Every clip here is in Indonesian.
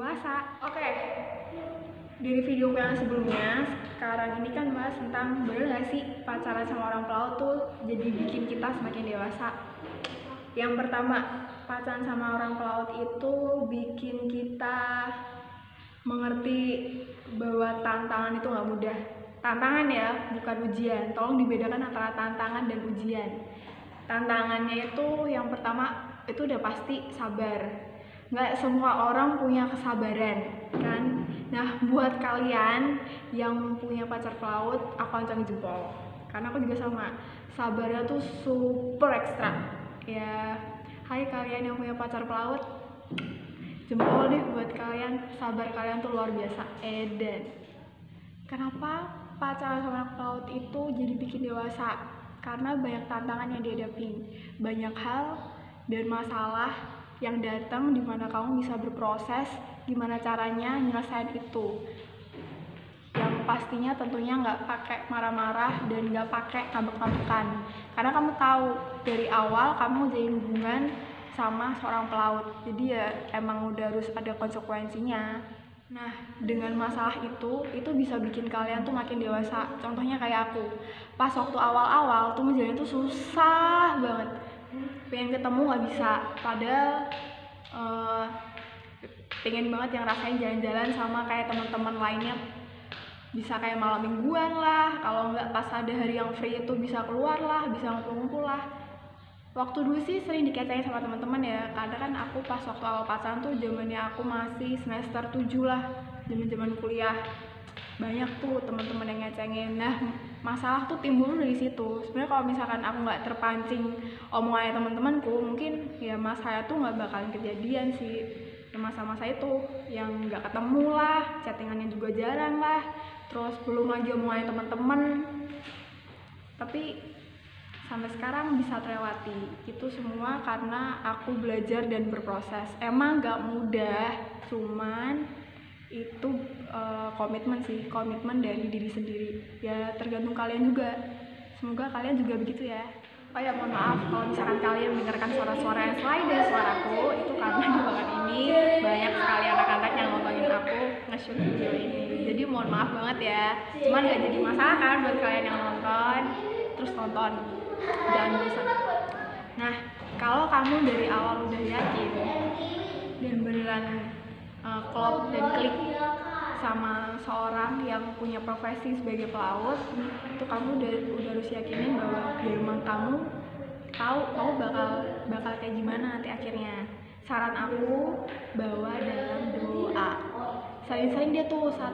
dewasa. Oke, dari video yang sebelumnya, sekarang ini kan bahas tentang bener gak sih pacaran sama orang pelaut tuh jadi bikin kita semakin dewasa. Yang pertama, pacaran sama orang pelaut itu bikin kita mengerti bahwa tantangan itu gak mudah. Tantangan ya, bukan ujian. Tolong dibedakan antara tantangan dan ujian. Tantangannya itu yang pertama itu udah pasti sabar. Nggak semua orang punya kesabaran kan. Nah, buat kalian yang punya pacar pelaut, aku acungi jempol karena aku juga sama, sabarnya tuh super ekstra ya. Hai kalian yang punya pacar pelaut, jempol deh buat kalian, sabar kalian tuh luar biasa. Eden, kenapa pacaran sama anak pelaut itu jadi bikin dewasa? Karena banyak tantangan yang dihadapin, banyak hal dan masalah yang datang dimana kamu bisa berproses gimana caranya nyelesain itu, yang pastinya tentunya nggak pakai marah-marah dan nggak pakai ngambek-ngambekan, karena kamu tahu dari awal kamu jadi hubungan sama seorang pelaut, jadi ya emang udah harus ada konsekuensinya. Nah, dengan masalah itu bisa bikin kalian tuh makin dewasa. Contohnya kayak aku, pas waktu awal-awal tuh ngejalin tuh susah banget, pengen ketemu nggak bisa, padahal pengen banget yang rasain jalan-jalan sama kayak teman-teman lainnya, bisa kayak malam mingguan lah, kalau nggak pas ada hari yang free itu bisa keluar lah, bisa ngumpul-ngumpul lah. Waktu dulu sih sering dikatain sama teman-teman ya, karena kan aku pas waktu awal pacaran tuh zamannya aku masih semester 7 lah, zaman kuliah. Banyak tuh teman-teman yang ngecengin. Nah, masalah tuh timbul dari situ. Sebenarnya kalau misalkan aku nggak terpancing omongannya teman-temanku, mungkin ya masalah tuh nggak bakalan kejadian sih. Masa-masa itu yang nggak ketemu lah, chattingannya juga jarang lah, terus belum lagi omongannya teman-teman. Tapi sampai sekarang bisa terlewati. Itu semua karena aku belajar dan berproses. Emang nggak mudah, cuman itu komitmen sih, komitmen dari diri sendiri ya, tergantung kalian juga. Semoga kalian juga begitu ya. Oh ya, mohon maaf kalau misalkan kalian mendengarkan suara-suara yang selain dari suaraku, itu karena di ruangan ini banyak sekali anak-anak yang nontonin aku nge-shoot video ini, jadi mohon maaf banget ya. Cuman gak jadi masalah kan buat kalian yang nonton, terus tonton, jangan bosan. Nah, kalau kamu dari awal udah yakin dan beneran klop dan klik sama seorang yang punya profesi sebagai pelaut, itu kamu udah harus yakinin bahwa ya emang kamu tahu kamu bakal kayak gimana nanti akhirnya. Saran aku, bawa dalam doa. Sering-sering dia tuh saat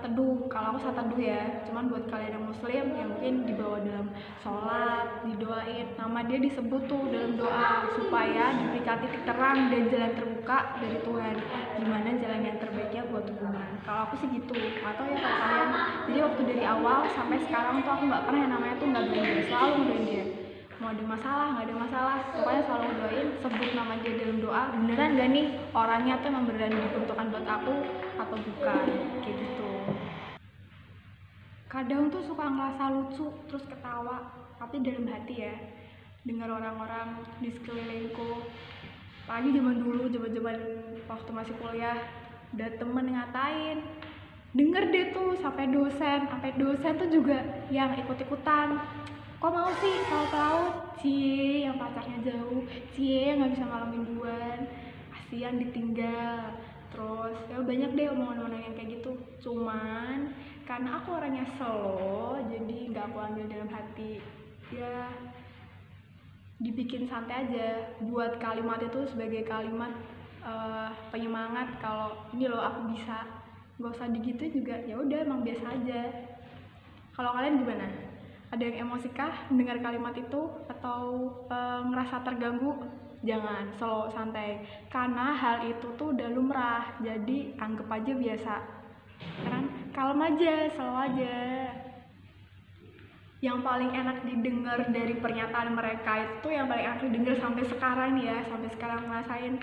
teduh. Kalau aku saat teduh ya, cuman buat kalian yang muslim yang mungkin dibawa dalam sholat, didoain, nama dia disebut tuh dalam doa supaya diberikan titik terang dan jalan terbuka dari Tuhan, gimana jalan yang terbaiknya buat hubungan. Kalau aku sih gitu, atau ya kalau kalian. Jadi waktu dari awal sampai sekarang tuh aku nggak pernah yang namanya tuh nggak doain dia, selalu doain dia. Mau ada masalah, nggak ada masalah, pokoknya selalu doain, sebut nama dia dalam doa, beneran gak nih orangnya tuh emang beneran diperuntukkan buat aku atau bukan, kayak gitu. Kadang tuh suka ngerasa lucu terus ketawa, tapi dalam hati ya, dengar orang-orang di sekelilingku, apalagi zaman dulu, zaman waktu masih kuliah, ada temen ngatain, denger deh tuh sampai dosen tuh juga yang ikut-ikutan. Kok mau sih kalau pelaut? Cie yang pacarnya jauh, cie yang nggak bisa malam mingguan, kasihan ditinggal. Terus ya banyak deh omongan-omongan yang kayak gitu. Cuman karena aku orangnya slow, jadi nggak aku ambil dalam hati. Ya dibikin santai aja. Buat kalimat itu sebagai kalimat penyemangat kalau ini loh aku bisa. Gak usah digituin juga. Ya udah emang biasa aja. Kalau kalian gimana? Ada yang emosi kah mendengar kalimat itu atau ngerasa terganggu? Jangan, slow, santai. Karena hal itu tuh udah lumrah, jadi anggap aja biasa. Kan kalem aja, slow aja. Yang paling enak didengar dari pernyataan mereka itu, yang paling enak didengar sampai sekarang ya, sampai sekarang ngerasain.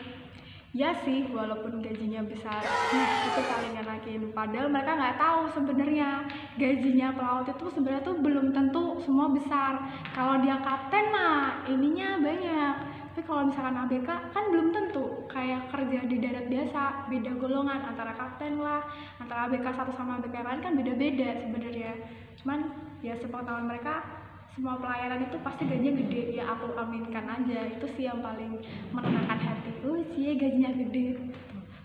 Ya sih, walaupun gajinya besar, itu paling enakin. Padahal mereka nggak tahu sebenarnya gajinya pelaut itu sebenarnya tuh belum tentu semua besar. Kalau dia kapten mah ininya banyak, Tapi kalau misalkan ABK kan belum tentu, kayak kerja di darat biasa, beda golongan antara kapten lah, antara ABK satu sama ABK yang lain kan beda-beda sebenarnya. Cuman ya sepengetahuan mereka semua pelayaran itu pasti gajinya gede, ya aku aminkan aja. Itu sih yang paling menenangkan hati. Sih gajinya gede,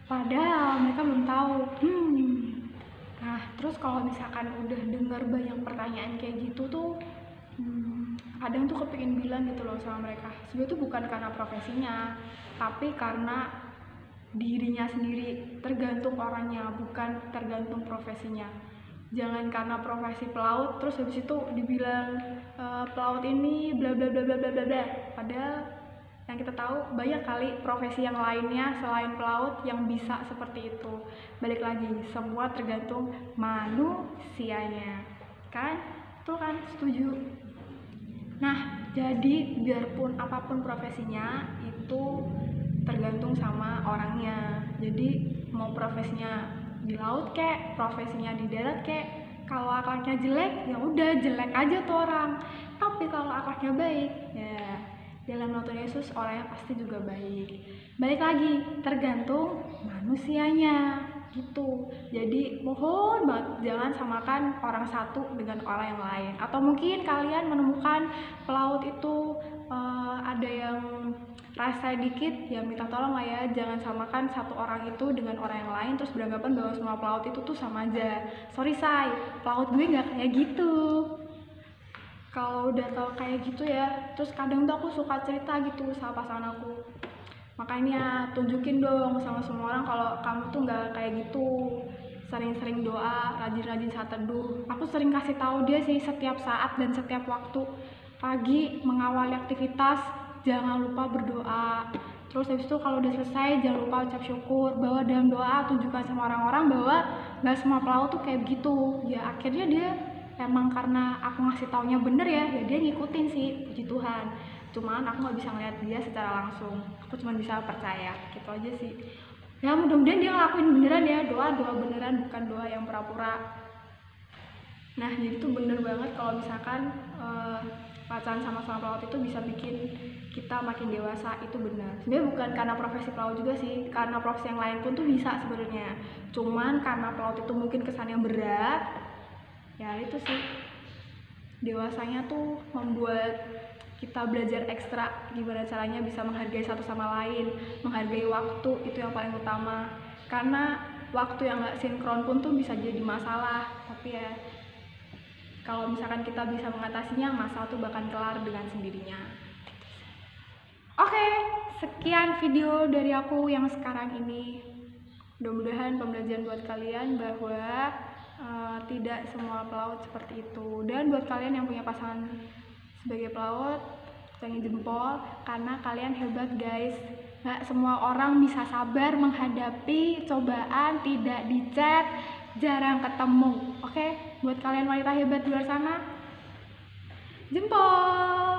padahal mereka belum tahu. Nah terus kalau misalkan udah dengar banyak pertanyaan kayak gitu tuh, kadang tuh kepingin bilang gitu loh sama mereka, sebenarnya tuh bukan karena profesinya, tapi karena dirinya sendiri, tergantung orangnya, bukan tergantung profesinya. Jangan karena profesi pelaut terus habis itu dibilang pelaut ini bla bla bla bla bla bla, padahal yang kita tahu banyak kali profesi yang lainnya selain pelaut yang bisa seperti itu. Balik lagi, semua tergantung manusianya, kan? Tuh kan, setuju? Nah, jadi biarpun apapun profesinya itu tergantung sama orangnya. Jadi mau profesinya di laut kek, profesinya di darat kek, kalau akhlaknya jelek ya udah jelek aja tuh orang. Tapi kalau akhlaknya baik, ya dalam Tuhan Yesus orangnya pasti juga baik. Balik lagi, tergantung manusianya gitu. Jadi mohon banget jangan samakan orang satu dengan orang yang lain. Atau mungkin kalian menemukan pelaut itu ada yang rasa dikit, ya minta tolong lah ya, jangan samakan satu orang itu dengan orang yang lain terus beranggapan bahwa semua pelaut itu tuh sama aja. Sorry say, pelaut gue nggak kayak gitu. Kalau udah tau kayak gitu ya, terus kadang tuh aku suka cerita gitu sama pasangan aku, makanya tunjukin dong sama semua orang kalau kamu tuh nggak kayak gitu. Sering-sering doa, rajin-rajin saat teduh. Aku sering kasih tahu dia sih setiap saat dan setiap waktu. Pagi mengawali aktivitas jangan lupa berdoa, terus habis itu kalau udah selesai jangan lupa ucap syukur, bahwa dalam doa tunjukkan sama orang-orang bahwa nggak semua pelaut tuh kayak gitu. Ya akhirnya dia emang karena aku ngasih taunya bener ya dia ngikutin sih, puji Tuhan. Cuman aku nggak bisa ngeliat dia secara langsung, aku cuma bisa percaya gitu aja sih. Ya mudah-mudahan dia ngelakuin beneran ya, doa beneran, bukan doa yang pura-pura. Nah jadi tuh bener banget kalau misalkan pacaran sama pelaut itu bisa bikin kita makin dewasa, itu benar. Sebenarnya bukan karena profesi pelaut juga sih, karena profesi yang lain pun tuh bisa sebenarnya. Cuman karena pelaut itu mungkin kesannya berat, ya itu sih, dewasanya tuh membuat kita belajar ekstra gimana caranya bisa menghargai satu sama lain, menghargai waktu, itu yang paling utama. Karena waktu yang gak sinkron pun tuh bisa jadi masalah, tapi ya kalau misalkan kita bisa mengatasinya, masalah tuh bakal kelar dengan sendirinya. Oke, sekian video dari aku yang sekarang ini. Mudah-mudahan pembelajaran buat kalian bahwa tidak semua pelaut seperti itu. Dan buat kalian yang punya pasangan sebagai pelaut, tanya jempol karena kalian hebat guys. Gak semua orang bisa sabar menghadapi cobaan, tidak dicet, jarang ketemu. Oke, buat kalian wanita hebat di luar sana, jempol.